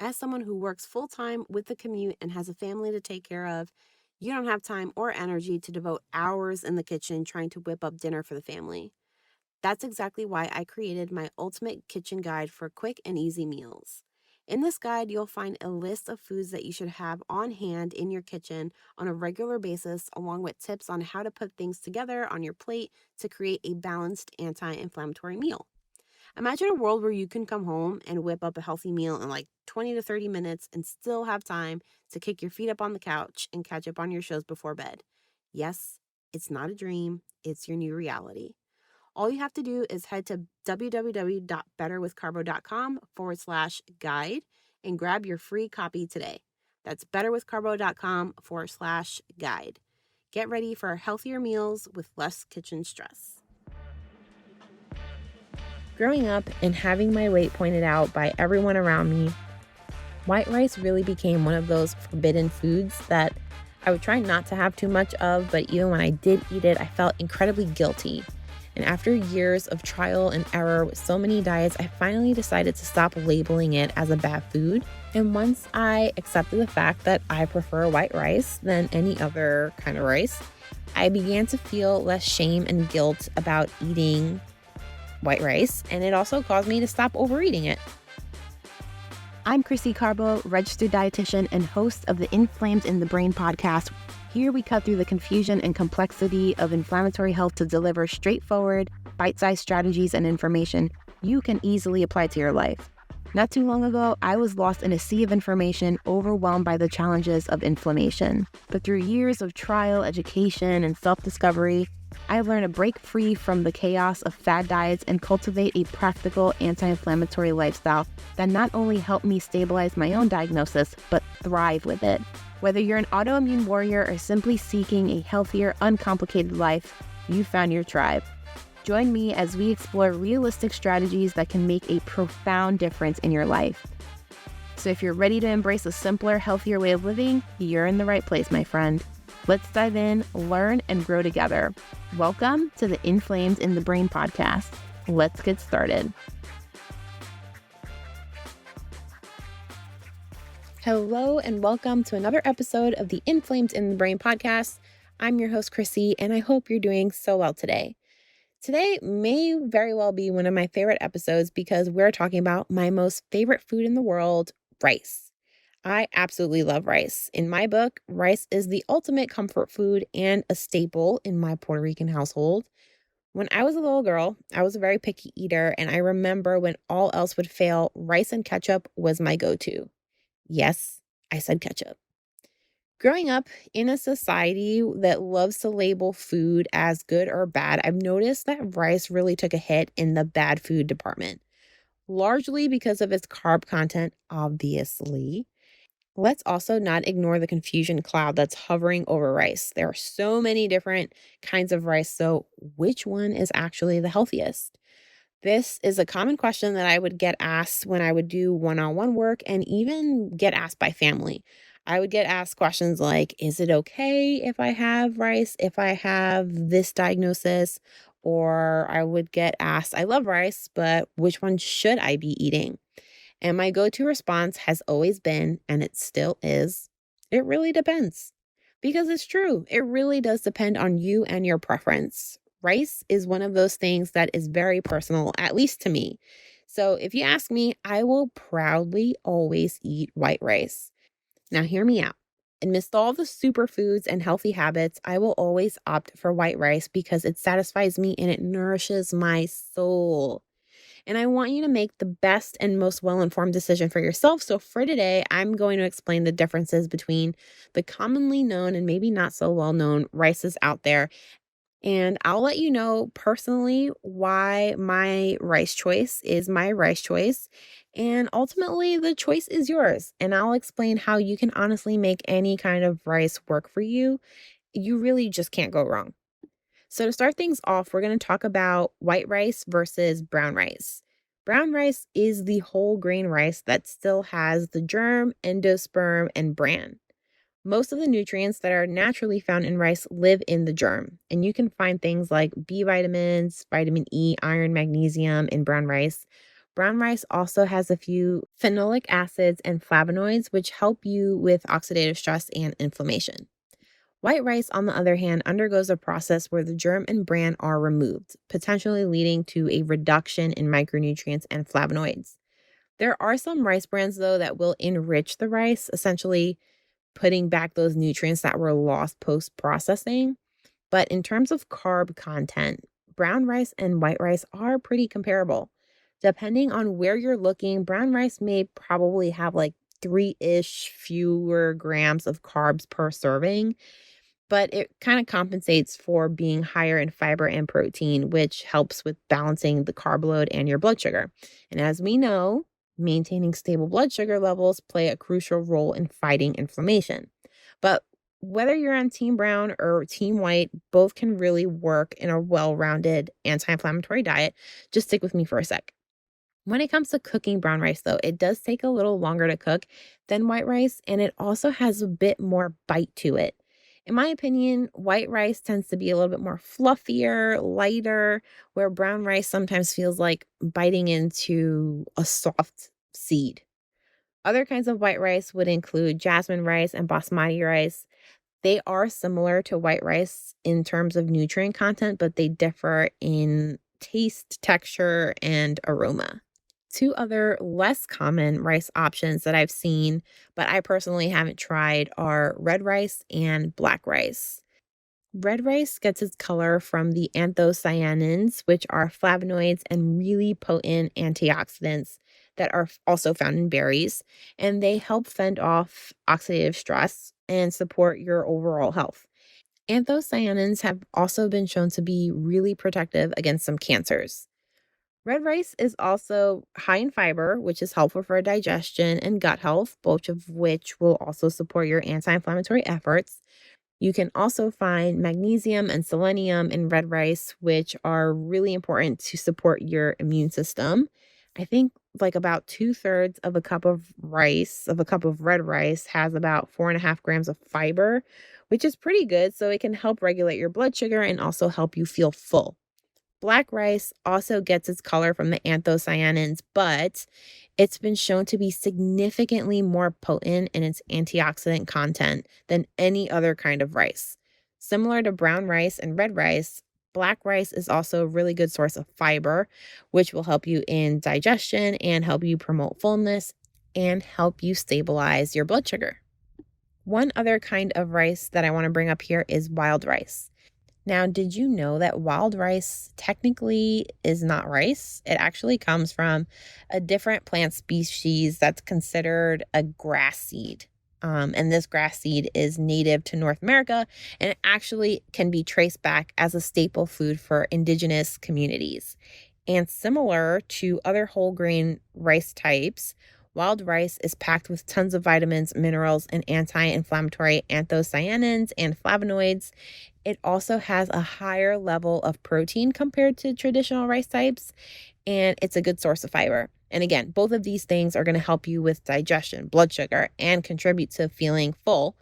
As someone who works full-time with the commute and has a family to take care of, you don't have time or energy to devote hours in the kitchen trying to whip up dinner for the family. That's exactly why I created my ultimate kitchen guide for quick and easy meals. In this guide, you'll find a list of foods that you should have on hand in your kitchen on a regular basis, along with tips on how to put things together on your plate to create a balanced anti inflammatory meal. Imagine a world where you can come home and whip up a healthy meal in like 20 to 30 minutes and still have time to kick your feet up on the couch and catch up on your shows before bed. Yes, it's not a dream, it's your new reality. All you have to do is head to www.betterwithcarbo.com/guide and grab your free copy today. That's betterwithcarbo.com/guide. Get ready for healthier meals with less kitchen stress. Growing up and having my weight pointed out by everyone around me, white rice really became one of those forbidden foods that I would try not to have too much of, but even when I did eat it, I felt incredibly guilty. And after years of trial and error with so many diets, I finally decided to stop labeling it as a bad food. And once I accepted the fact that I prefer white rice than any other kind of rice, I began to feel less shame and guilt about eating white rice, and it also caused me to stop overeating it. I'm Krissy, registered dietitian and host of the Inflamed in the Brain podcast. Here we cut through the confusion and complexity of inflammatory health to deliver straightforward, bite-sized strategies and information you can easily apply to your life. Not too long ago, I was lost in a sea of information, overwhelmed by the challenges of inflammation. But through years of trial, education, and self-discovery, I've learned to break free from the chaos of fad diets and cultivate a practical anti-inflammatory lifestyle that not only helped me stabilize my own diagnosis, but thrive with it. Whether you're an autoimmune warrior or simply seeking a healthier, uncomplicated life, you found your tribe. Join me as we explore realistic strategies that can make a profound difference in your life. So if you're ready to embrace a simpler, healthier way of living, you're in the right place, my friend. Let's dive in, learn, and grow together. Welcome to the Inflamed in the Brain podcast. Let's get started. Hello, and welcome to another episode of the Inflamed in the Brain podcast. I'm your host, Krissy, and I hope you're doing so well today. Today may very well be one of my favorite episodes because we're talking about my most favorite food in the world, rice. I absolutely love rice. In my book, rice is the ultimate comfort food and a staple in my Puerto Rican household. When I was a little girl, I was a very picky eater, and I remember when all else would fail, rice and ketchup was my go-to. Yes, I said ketchup. Growing up in a society that loves to label food as good or bad, I've noticed that rice really took a hit in the bad food department, largely because of its carb content, obviously. Let's also not ignore the confusion cloud that's hovering over rice. There are so many different kinds of rice, so which one is actually the healthiest? This is a common question that I would get asked when I would do one-on-one work and even get asked by family. I would get asked questions like, is it okay if I have rice, if I have this diagnosis? Or I would get asked, I love rice, but which one should I be eating? And my go-to response has always been, and it still is, it really depends. Because it's true, it really does depend on you and your preference. Rice is one of those things that is very personal, at least to me. So if you ask me, I will proudly always eat white rice. Now hear me out. Amidst all the superfoods and healthy habits, I will always opt for white rice because it satisfies me and it nourishes my soul. And I want you to make the best and most well-informed decision for yourself. So for today, I'm going to explain the differences between the commonly known and maybe not so well-known rices out there. And I'll let you know personally why my rice choice is my rice choice. And ultimately, the choice is yours. And I'll explain how you can honestly make any kind of rice work for you. You really just can't go wrong. So to start things off, we're going to talk about white rice versus brown rice. Brown rice is the whole grain rice that still has the germ, endosperm, and bran. Most of the nutrients that are naturally found in rice live in the germ, and you can find things like B vitamins, vitamin E, iron, magnesium in brown rice, Brown rice also has a few phenolic acids and flavonoids, which help you with oxidative stress and inflammation. White rice, on the other hand, undergoes a process where the germ and bran are removed, potentially leading to a reduction in micronutrients and flavonoids. There are some rice brands, though, that will enrich the rice, essentially putting back those nutrients that were lost post processing. But in terms of carb content, brown rice and white rice are pretty comparable. Depending on where you're looking, brown rice may probably have like 3-ish fewer grams of carbs per serving, but it kind of compensates for being higher in fiber and protein, which helps with balancing the carb load and your blood sugar. And as we know, maintaining stable blood sugar levels play a crucial role in fighting inflammation. But whether you're on Team Brown or Team White, both can really work in a well-rounded anti-inflammatory diet. Just stick with me for a sec. When it comes to cooking brown rice, though, it does take a little longer to cook than white rice, and it also has a bit more bite to it. In my opinion, white rice tends to be a little bit more fluffier, lighter, where brown rice sometimes feels like biting into a soft seed. Other kinds of white rice would include jasmine rice and basmati rice. They are similar to white rice in terms of nutrient content, but they differ in taste, texture, and aroma. Two other less common rice options that I've seen, but I personally haven't tried, are red rice and black rice. Red rice gets its color from the anthocyanins, which are flavonoids and really potent antioxidants that are also found in berries, and they help fend off oxidative stress and support your overall health. Anthocyanins have also been shown to be really protective against some cancers. Red rice is also high in fiber, which is helpful for digestion and gut health, both of which will also support your anti inflammatory efforts. You can also find magnesium and selenium in red rice, which are really important to support your immune system. I think like about 2/3 of a cup of rice, of a cup of red rice, has about 4.5 grams of fiber, which is pretty good. So it can help regulate your blood sugar and also help you feel full. Black rice also gets its color from the anthocyanins, but it's been shown to be significantly more potent in its antioxidant content than any other kind of rice. Similar to brown rice and red rice, black rice is also a really good source of fiber, which will help you in digestion and help you promote fullness and help you stabilize your blood sugar. One other kind of rice that I want to bring up here is wild rice. Now, did you know that wild rice technically is not rice? It actually comes from a different plant species that's considered a grass seed. And this grass seed is native to North America, and it actually can be traced back as a staple food for indigenous communities. And similar to other whole grain rice types, wild rice is packed with tons of vitamins, minerals, and anti-inflammatory anthocyanins and flavonoids. It also has a higher level of protein compared to traditional rice types, and it's a good source of fiber. And again, both of these things are going to help you with digestion, blood sugar, and contribute to feeling full.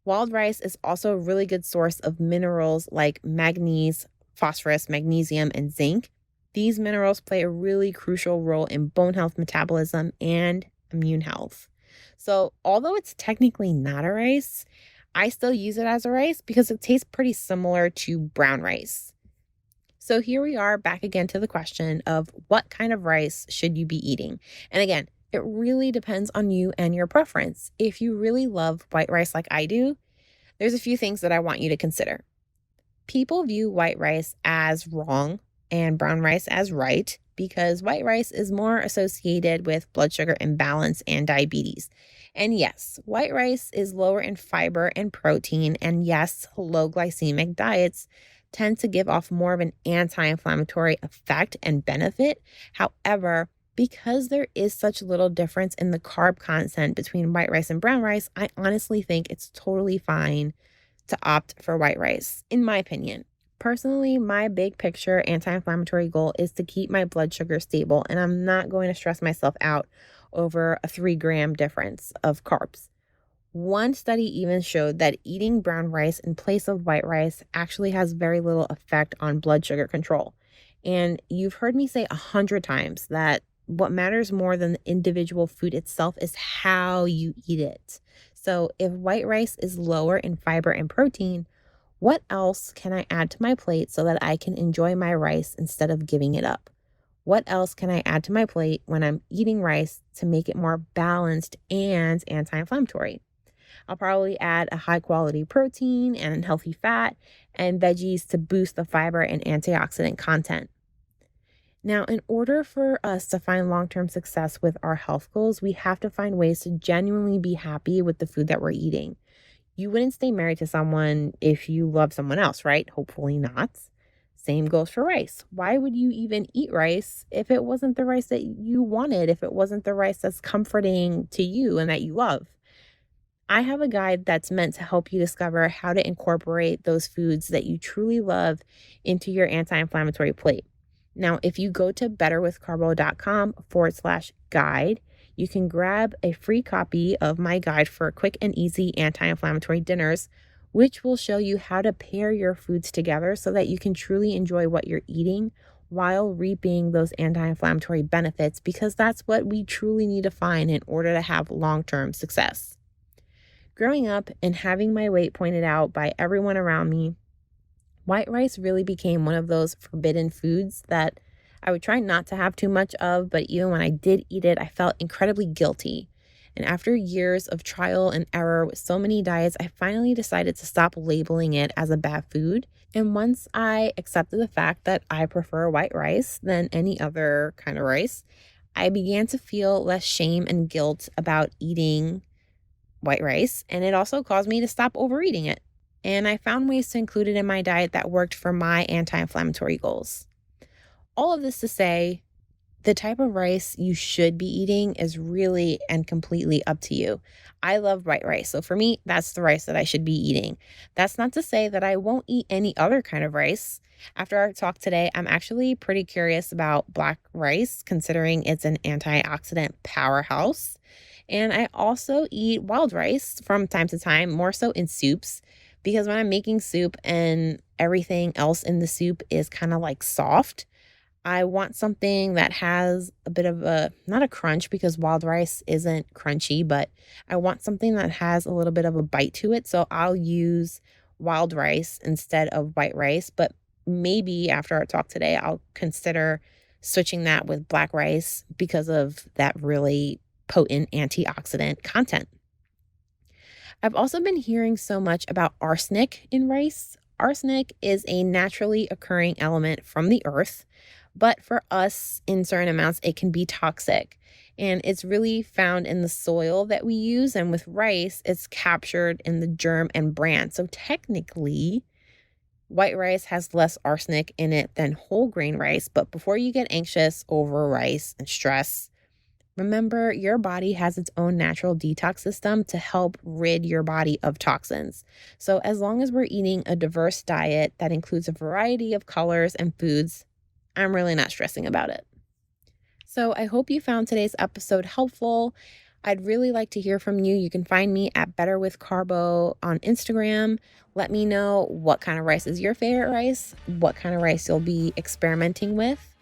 Wild rice is also a really good source of minerals like manganese, phosphorus, magnesium, and zinc. These minerals play a really crucial role in bone health, metabolism, and immune health. So, although it's technically not a rice, I still use it as a rice because it tastes pretty similar to brown rice. So here we are back again to the question of what kind of rice should you be eating? And again, it really depends on you and your preference. If you really love white rice like I do, there's a few things that I want you to consider. People view white rice as wrong and brown rice as right because white rice is more associated with blood sugar imbalance and diabetes. And yes, white rice is lower in fiber and protein, and yes, low glycemic diets tend to give off more of an anti-inflammatory effect and benefit. However, because there is such little difference in the carb content between white rice and brown rice, I honestly think it's totally fine to opt for white rice, in my opinion. Personally, my big picture anti-inflammatory goal is to keep my blood sugar stable, and I'm not going to stress myself out over a 3-gram difference of carbs. One study even showed that eating brown rice in place of white rice actually has very little effect on blood sugar control. And you've heard me say 100 times that what matters more than the individual food itself is how you eat it. So if white rice is lower in fiber and protein, what else can I add to my plate so that I can enjoy my rice instead of giving it up? What else can I add to my plate when I'm eating rice to make it more balanced and anti-inflammatory? I'll probably add a high quality protein and healthy fat and veggies to boost the fiber and antioxidant content. Now, in order for us to find long-term success with our health goals, we have to find ways to genuinely be happy with the food that we're eating. You wouldn't stay married to someone if you love someone else, right? Hopefully not. Same goes for rice. Why would you even eat rice if it wasn't the rice that you wanted, if it wasn't the rice that's comforting to you and that you love? I have a guide that's meant to help you discover how to incorporate those foods that you truly love into your anti-inflammatory plate. Now, if you go to betterwithcarbo.com/guide, you can grab a free copy of my guide for quick and easy anti-inflammatory dinners, which will show you how to pair your foods together so that you can truly enjoy what you're eating while reaping those anti-inflammatory benefits, because that's what we truly need to find in order to have long-term success. Growing up and having my weight pointed out by everyone around me, white rice really became one of those forbidden foods that I would try not to have too much of, but even when I did eat it, I felt incredibly guilty. And after years of trial and error with so many diets, I finally decided to stop labeling it as a bad food. And once I accepted the fact that I prefer white rice than any other kind of rice, I began to feel less shame and guilt about eating white rice, and it also caused me to stop overeating it. And I found ways to include it in my diet that worked for my anti-inflammatory goals. All of this to say, the type of rice you should be eating is really and completely up to you. I love white rice, so for me, that's the rice that I should be eating. That's not to say that I won't eat any other kind of rice. After our talk today, I'm actually pretty curious about black rice, considering it's an antioxidant powerhouse. And I also eat wild rice from time to time, more so in soups, because when I'm making soup and everything else in the soup is kind of like soft, I want something that has a bit of not a crunch, because wild rice isn't crunchy, but I want something that has a little bit of a bite to it. So I'll use wild rice instead of white rice. But maybe after our talk today, I'll consider switching that with black rice because of that really potent antioxidant content. I've also been hearing so much about arsenic in rice. Arsenic is a naturally occurring element from the earth, but for us, in certain amounts, it can be toxic. And it's really found in the soil that we use. And with rice, it's captured in the germ and bran. So technically, white rice has less arsenic in it than whole grain rice. But before you get anxious over rice and stress, remember, your body has its own natural detox system to help rid your body of toxins. So as long as we're eating a diverse diet that includes a variety of colors and foods, I'm really not stressing about it. So I hope you found today's episode helpful. I'd really like to hear from you. You can find me at Better with Carbo on Instagram. Let me know what kind of rice is your favorite rice, what kind of rice you'll be experimenting with.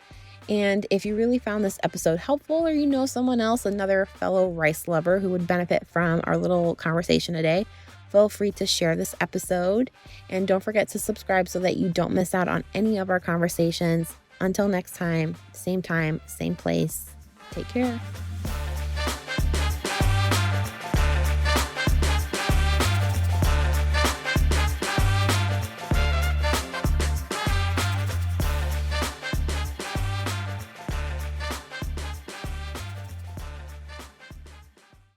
And if you really found this episode helpful, or you know someone else, another fellow rice lover who would benefit from our little conversation today, feel free to share this episode. And don't forget to subscribe so that you don't miss out on any of our conversations. Until next time, same place. Take care.